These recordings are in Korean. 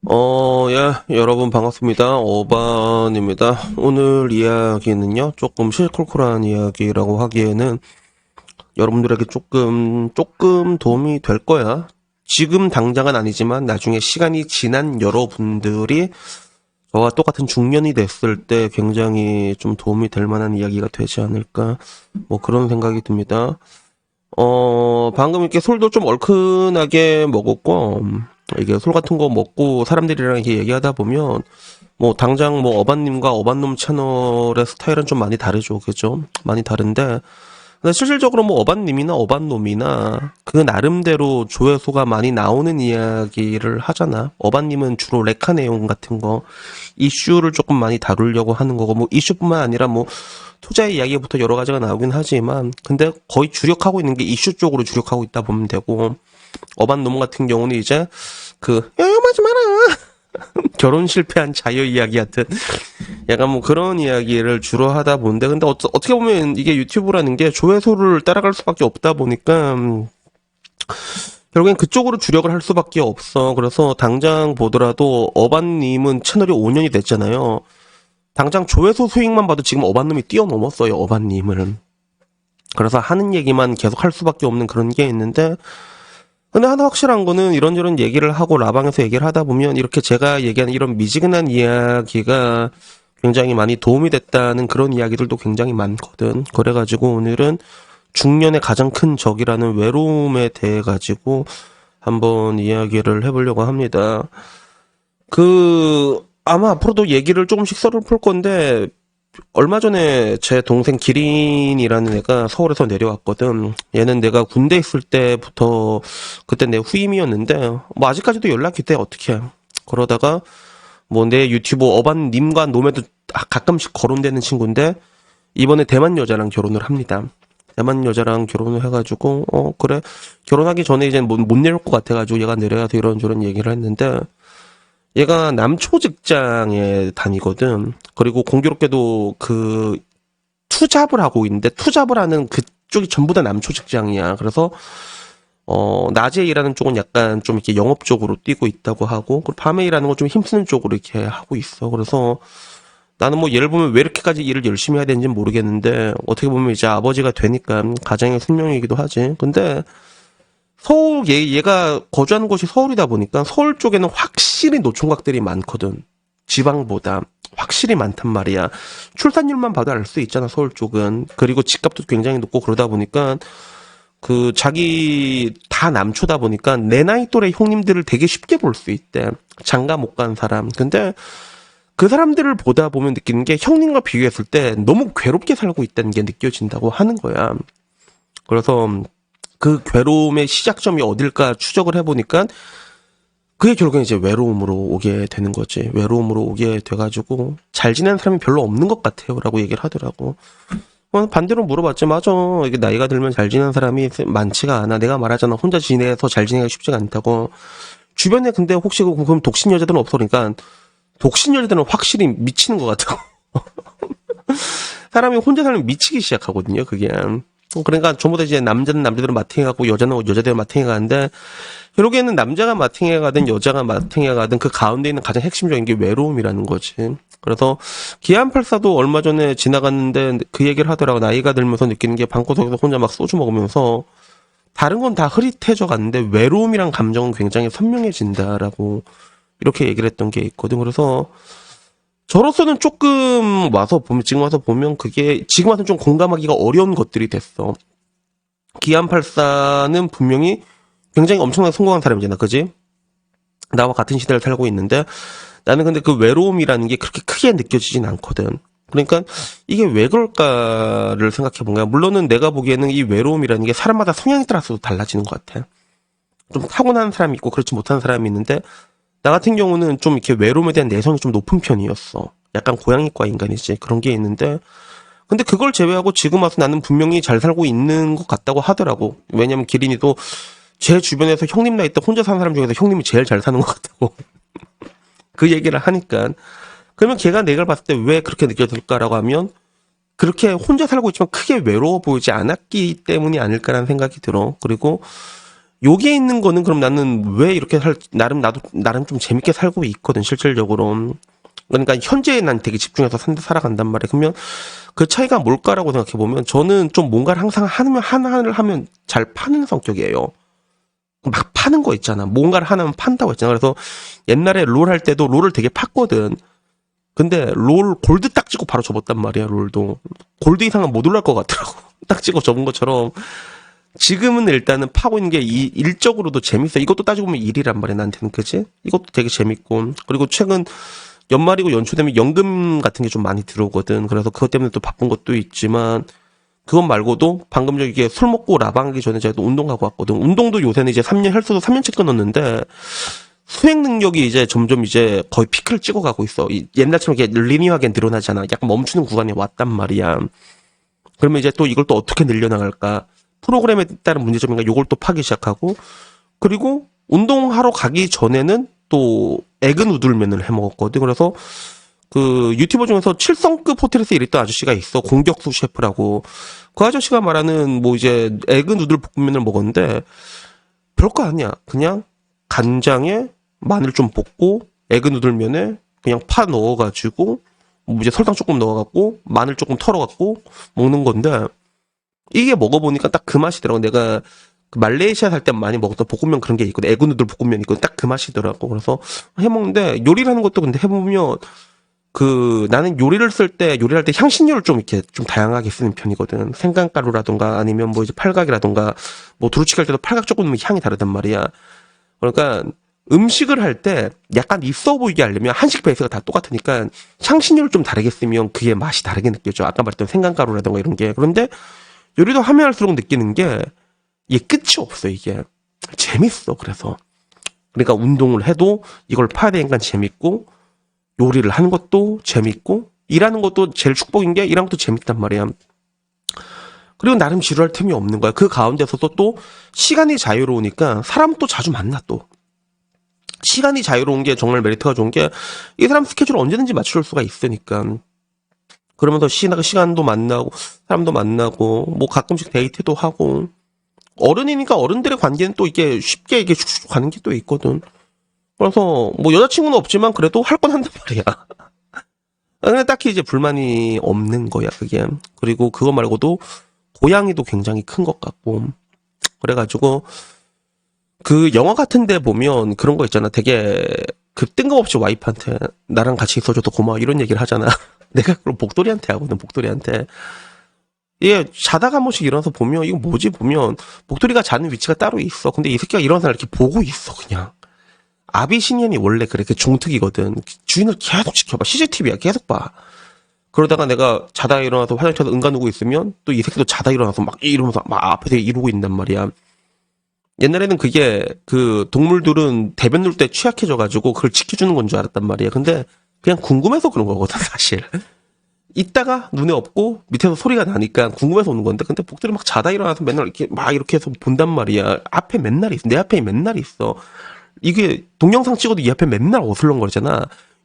여러분 반갑습니다. 어반입니다. 오늘 이야기는요, 조금 시시콜콜한 이야기라고 하기에는 여러분들에게 조금 도움이 될 거야. 지금 당장은 아니지만 나중에 시간이 지난 여러분들이 저와 똑같은 중년이 됐을 때 굉장히 좀 도움이 될 만한 이야기가 되지 않을까, 뭐 그런 생각이 듭니다. 방금 이렇게 술도 좀 얼큰하게 먹었고, 이게 술 같은 거 먹고 사람들이랑 이렇게 얘기하다 보면, 뭐, 당장 뭐, 어반님과 어반놈 채널의 스타일은 좀 많이 다르죠. 그죠? 많이 다른데, 근데 실질적으로 뭐, 어반님이나 어반놈이나 그 나름대로 조회수가 많이 나오는 이야기를 하잖아. 어반님은 주로 레카 내용 같은 거, 이슈를 조금 많이 다루려고 하는 거고, 뭐, 이슈뿐만 아니라 뭐, 투자의 이야기부터 여러 가지가 나오긴 하지만, 근데 거의 주력하고 있는 게 이슈 쪽으로 주력하고 있다 보면 되고, 어반놈 같은 경우는 이제, 위험하지 마라! 결혼 실패한 자유 이야기 같은, 약간 뭐 그런 이야기를 주로 하다 보는데, 근데 어떻게 보면 이게 유튜브라는 게 조회수를 따라갈 수밖에 없다 보니까, 결국엔 그쪽으로 주력을 할 수밖에 없어. 그래서 당장 보더라도 어반님은 채널이 5년이 됐잖아요. 당장 조회수 수익만 봐도 지금 어반님이 뛰어넘었어요, 어반님을. 그래서 하는 얘기만 계속 할 수밖에 없는 그런 게 있는데, 근데 하나 확실한 거는 이런저런 얘기를 하고 라방에서 얘기를 하다 보면 이렇게 제가 얘기하는 이런 미지근한 이야기가 굉장히 많이 도움이 됐다는 그런 이야기들도 굉장히 많거든. 그래가지고 오늘은 중년의 가장 큰 적이라는 외로움에 대해 가지고 한번 이야기를 해보려고 합니다. 아마 앞으로도 얘기를 조금씩 썰을 풀 건데, 얼마 전에 제 동생 기린이라는 애가 서울에서 내려왔거든. 얘는 내가 군대 있을 때부터, 그때 내 후임이었는데, 뭐 아직까지도 연락이 돼, 어떻게. 그러다가, 뭐 내 유튜브 어반님과 놈에도 가끔씩 거론되는 친구인데, 이번에 대만 여자랑 결혼을 합니다. 대만 여자랑 결혼을 해가지고, 그래. 결혼하기 전에 이제 못 내려올 것 같아가지고 얘가 내려와서 이런저런 얘기를 했는데, 얘가 남초 직장에 다니거든. 그리고 공교롭게도 투잡을 하고 있는데, 투잡을 하는 그쪽이 전부 다 남초 직장이야. 그래서, 낮에 일하는 쪽은 약간 좀 이렇게 영업 쪽으로 뛰고 있다고 하고, 그리고 밤에 일하는 건 좀 힘쓰는 쪽으로 이렇게 하고 있어. 그래서 나는 뭐 예를 보면 왜 이렇게까지 일을 열심히 해야 되는지 모르겠는데, 어떻게 보면 이제 아버지가 되니까 가장의 숙명이기도 하지. 근데, 얘가 거주하는 곳이 서울이다 보니까 서울 쪽에는 확실히 노총각들이 많거든. 지방보다. 확실히 많단 말이야. 출산율만 봐도 알 수 있잖아, 서울 쪽은. 그리고 집값도 굉장히 높고 그러다 보니까 자기 다 남초다 보니까 내 나이 또래 형님들을 되게 쉽게 볼 수 있대. 장가 못 간 사람. 근데 그 사람들을 보다 보면 느끼는 게 형님과 비교했을 때 너무 괴롭게 살고 있다는 게 느껴진다고 하는 거야. 그래서 그 괴로움의 시작점이 어딜까 추적을 해보니까 그게 결국엔 이제 외로움으로 오게 되는 거지. 외로움으로 오게 돼가지고 잘 지내는 사람이 별로 없는 것 같아요 라고 얘기를 하더라고. 반대로 물어봤지. 맞아. 이게 나이가 들면 잘 지내는 사람이 많지가 않아. 내가 말하잖아. 혼자 지내서 잘 지내기가 쉽지가 않다고. 주변에 근데 혹시 그럼 독신 여자들은 없어? 그러니까 독신 여자들은 확실히 미치는 것 같다고. 사람이 혼자 살면 미치기 시작하거든요. 그게. 그러니까 전부 다 이제 남자는 남자대로 마팅해 가고 여자는 여자대로 마팅해 가는데 결국에는 남자가 마팅해 가든 여자가 마팅해 가든 그 가운데 있는 가장 핵심적인 게 외로움이라는 거지. 그래서 기안84도 얼마 전에 지나갔는데 그 얘기를 하더라고. 나이가 들면서 느끼는 게 방구석에서 혼자 막 소주 먹으면서 다른 건 다 흐릿해져 갔는데 외로움이란 감정은 굉장히 선명해진다라고 이렇게 얘기를 했던 게 있거든. 그래서 저로서는 조금 지금 와서 보면 그게, 지금 와서 좀 공감하기가 어려운 것들이 됐어. 기안84는 분명히 굉장히 엄청나게 성공한 사람이잖아, 그지? 나와 같은 시대를 살고 있는데, 나는 근데 그 외로움이라는 게 그렇게 크게 느껴지진 않거든. 그러니까 이게 왜 그럴까를 생각해 본 거야. 물론은 내가 보기에는 이 외로움이라는 게 사람마다 성향에 따라서도 달라지는 것 같아. 좀 타고난 사람이 있고 그렇지 못한 사람이 있는데, 나 같은 경우는 좀 이렇게 외로움에 대한 내성이 좀 높은 편이었어. 약간 고양이과 인간이지. 그런 게 있는데. 근데 그걸 제외하고 지금 와서 나는 분명히 잘 살고 있는 것 같다고 하더라고. 왜냐면 기린이도 제 주변에서 형님 나이 때 혼자 사는 사람 중에서 형님이 제일 잘 사는 것 같다고. 그 얘기를 하니까. 그러면 걔가 내가 봤을 때 왜 그렇게 느껴질까라고 하면 그렇게 혼자 살고 있지만 크게 외로워 보이지 않았기 때문이 아닐까라는 생각이 들어. 그리고 여기에 있는 거는 그럼 나는 왜 이렇게 나름 좀 재밌게 살고 있거든, 실질적으로. 그러니까 현재에 난 되게 집중해서 살아간단 말이야. 그러면 그 차이가 뭘까라고 생각해보면 저는 좀 뭔가를 항상 하나를 하면 잘 파는 성격이에요. 막 파는 거 있잖아. 뭔가를 하나면 판다고 했잖아. 그래서 옛날에 롤 할 때도 롤을 되게 팠거든. 근데 롤 골드 딱 찍고 바로 접었단 말이야, 롤도. 골드 이상은 못 올라갈 것 같더라고. 딱 찍고 접은 것처럼. 지금은 일단은 파고 있는 게 일적으로도 재밌어. 이것도 따지고 보면 일이란 말이야, 나한테는. 그지? 이것도 되게 재밌고. 그리고 최근 연말이고 연초되면 연금 같은 게 좀 많이 들어오거든. 그래서 그것 때문에 또 바쁜 것도 있지만, 그것 말고도 방금 전에 이게 술 먹고 라방하기 전에 제가 또 운동하고 왔거든. 운동도 요새는 이제 3년, 헬스도 3년째 끊었는데, 수행 능력이 이제 점점 이제 거의 피크를 찍어가고 있어. 옛날처럼 이렇게 리니어하게 늘어나잖아. 약간 멈추는 구간에 왔단 말이야. 그러면 이제 또 이걸 또 어떻게 늘려나갈까? 프로그램에 따른 문제점인가? 요걸 또 파기 시작하고, 그리고 운동하러 가기 전에는 또 에그 누들면을 해 먹었거든. 그래서 그 유튜버 중에서 7성급 호텔에서 일했던 아저씨가 있어. 공격수 셰프라고. 그 아저씨가 말하는 뭐 이제 에그 누들 볶음면을 먹었는데 별거 아니야. 그냥 간장에 마늘 좀 볶고 에그 누들면에 그냥 파 넣어가지고 뭐 이제 설탕 조금 넣어갖고 마늘 조금 털어갖고 먹는 건데 이게 먹어보니까 딱 그 맛이더라고. 내가 그 말레이시아 살 때 많이 먹었던 볶음면 그런 게 있거든. 에그 누들 볶음면 있거든. 딱 그 맛이더라고. 그래서 해먹는데 요리를 하는 것도 근데 해보면 그 나는 요리할 때 향신료를 좀 이렇게 좀 다양하게 쓰는 편이거든. 생강가루라던가 아니면 뭐 이제 팔각이라던가 뭐 두루치기 할 때도 팔각 조금 넣으면 향이 다르단 말이야. 그러니까 음식을 할 때 약간 있어 보이게 하려면 한식 베이스가 다 똑같으니까 향신료를 좀 다르게 쓰면 그게 맛이 다르게 느껴져. 아까 말했던 생강가루라던가 이런 게. 그런데 요리도 하면 할수록 느끼는 게 이게 끝이 없어, 이게. 재밌어, 그래서. 그러니까 운동을 해도 이걸 파야 되니까 재밌고 요리를 하는 것도 재밌고 일하는 것도 제일 축복인 게 일하는 것도 재밌단 말이야. 그리고 나름 지루할 틈이 없는 거야. 그 가운데서도 또 시간이 자유로우니까 사람 또 자주 만나 또. 시간이 자유로운 게 정말 메리트가 좋은 게 이 사람 스케줄 언제든지 맞출 수가 있으니까. 그러면서 시간도 만나고 사람도 만나고 뭐 가끔씩 데이트도 하고 어른이니까 어른들의 관계는 또 이게 쉽게 이게 슉슉 가는 게 또 있거든. 그래서 뭐 여자친구는 없지만 그래도 할 건 한단 말이야. 근데 딱히 이제 불만이 없는 거야, 그게. 그리고 그거 말고도 고양이도 굉장히 큰 것 같고. 그래가지고 그 영화 같은 데 보면 그런 거 있잖아. 되게 그 뜬금없이 와이프한테 나랑 같이 있어줘서 고마워 이런 얘기를 하잖아. 내가 그럼 복돌이한테 하거든, 복돌이한테. 얘 자다가 한 번씩 일어나서 보면 이거 뭐지 보면 복돌이가 자는 위치가 따로 있어. 근데 이 새끼가 일어나서 이렇게 보고 있어, 그냥. 아비시니안이 원래 그래. 그 종특이거든. 주인을 계속 지켜봐. CCTV야. 계속 봐. 그러다가 내가 자다 일어나서 화장실에서 응가 누고 있으면 또 이 새끼도 자다 일어나서 막 이러면서 막 앞에서 이러고 있단 말이야. 옛날에는 그게 그 동물들은 대변 누를 때 취약해져가지고 그걸 지켜주는 건 줄 알았단 말이야. 근데 그냥 궁금해서 그런 거거든, 사실. 있다가 눈에 없고 밑에서 소리가 나니까 궁금해서 오는 건데 근데 복들이 막 자다 일어나서 맨날 이렇게 막 이렇게 해서 본단 말이야. 앞에 맨날 있어. 내 앞에 맨날 있어. 이게 동영상 찍어도 이 앞에 맨날 어슬렁거리잖아.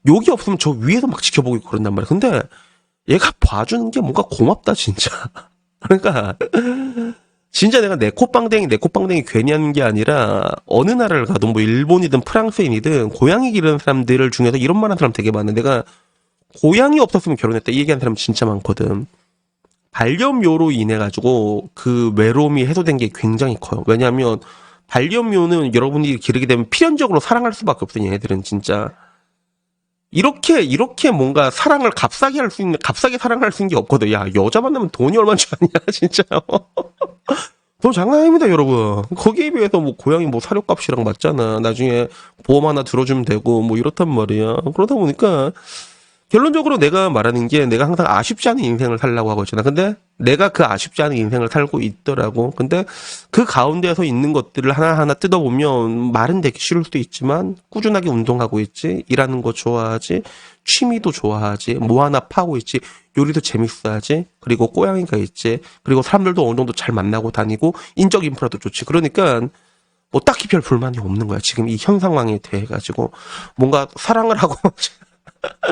욕이 없으면 저 위에서 막 지켜보고 있고 그런단 말이야. 근데 얘가 봐주는 게 뭔가 고맙다 진짜. 그러니까 진짜 내가 내 콧방댕이 괜히 하는 게 아니라 어느 나라를 가도 뭐 일본이든 프랑스인이든 고양이 기르는 사람들 중에서 이런 말 하는 사람 되게 많아. 내가 고양이 없었으면 결혼했다 이 얘기하는 사람 진짜 많거든. 반려묘로 인해 가지고 그 외로움이 해소된 게 굉장히 커요. 왜냐하면 반려묘는 여러분이 기르게 되면 필연적으로 사랑할 수밖에 없어요. 얘네들은 진짜 이렇게 뭔가 사랑을 값싸게 사랑할 수 있는 게 없거든. 야, 여자 만나면 돈이 얼마인 줄 아냐, 진짜. 돈 장난 아닙니다, 여러분. 거기에 비해서 뭐 고양이 뭐 사료값이랑 맞잖아. 나중에 보험 하나 들어주면 되고 뭐 이렇단 말이야. 그러다 보니까 결론적으로 내가 말하는 게 내가 항상 아쉽지 않은 인생을 살려고 하고 있잖아. 근데 내가 그 아쉽지 않은 인생을 살고 있더라고. 근데 그 가운데에서 있는 것들을 하나하나 뜯어보면 말은 되기 싫을 수도 있지만 꾸준하게 운동하고 있지. 일하는 거 좋아하지. 취미도 좋아하지. 뭐 하나 파고 있지. 요리도 재밌어 하지. 그리고 고양이가 있지. 그리고 사람들도 어느 정도 잘 만나고 다니고 인적 인프라도 좋지. 그러니까 뭐 딱히 별 불만이 없는 거야. 지금 이 현 상황에 대해 가지고 뭔가 사랑을 하고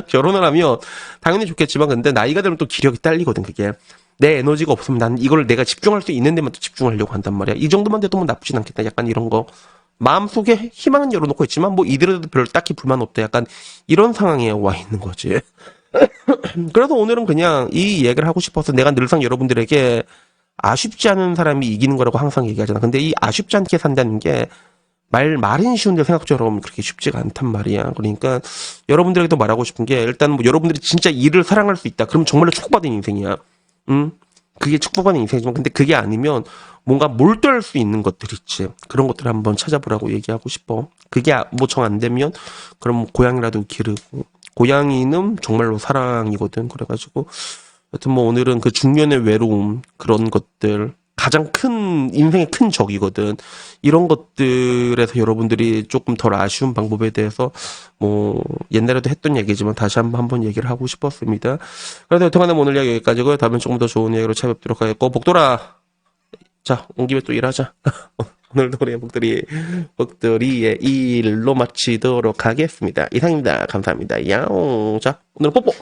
결혼을 하면 당연히 좋겠지만 근데 나이가 들면 또 기력이 딸리거든 그게. 내 에너지가 없으면 난 이걸 내가 집중할 수 있는 데만 또 집중하려고 한단 말이야. 이 정도만 돼도 뭐 나쁘진 않겠다. 약간 이런 거. 마음속에 희망은 열어놓고 있지만 뭐 이들에도 별로 딱히 불만 없다. 약간 이런 상황에 와 있는 거지. 그래서 오늘은 그냥 이 얘기를 하고 싶어서 내가 늘상 여러분들에게 아쉽지 않은 사람이 이기는 거라고 항상 얘기하잖아. 근데 이 아쉽지 않게 산다는 게 말은 쉬운데 생각처럼 그렇게 쉽지가 않단 말이야. 그러니까 여러분들에게도 말하고 싶은 게 일단 뭐 여러분들이 진짜 일을 사랑할 수 있다. 그럼 정말로 축복받은 인생이야. 응? 그게 축복받은 인생이지만 근데 그게 아니면 뭔가 몰두할 수 있는 것들 있지. 그런 것들을 한번 찾아보라고 얘기하고 싶어. 그게 뭐 정 안 되면 그럼 고양이라도 기르고 고양이는 정말로 사랑이거든. 그래가지고 여튼 뭐 오늘은 그 중년의 외로움 그런 것들 가장 큰 인생의 큰 적이거든. 이런 것들에서 여러분들이 조금 덜 아쉬운 방법에 대해서 뭐 옛날에도 했던 얘기지만 다시 한번 얘기를 하고 싶었습니다. 그래서 여튼간에 오늘 이야기 여기까지고요. 다음엔 조금 더 좋은 이야기로 찾아뵙도록 하겠고 복돌아 자 온 김에 또 일하자. 오늘도 우리 복돌이의 일로 마치도록 하겠습니다. 이상입니다. 감사합니다. 야옹. 자 오늘 뽀뽀.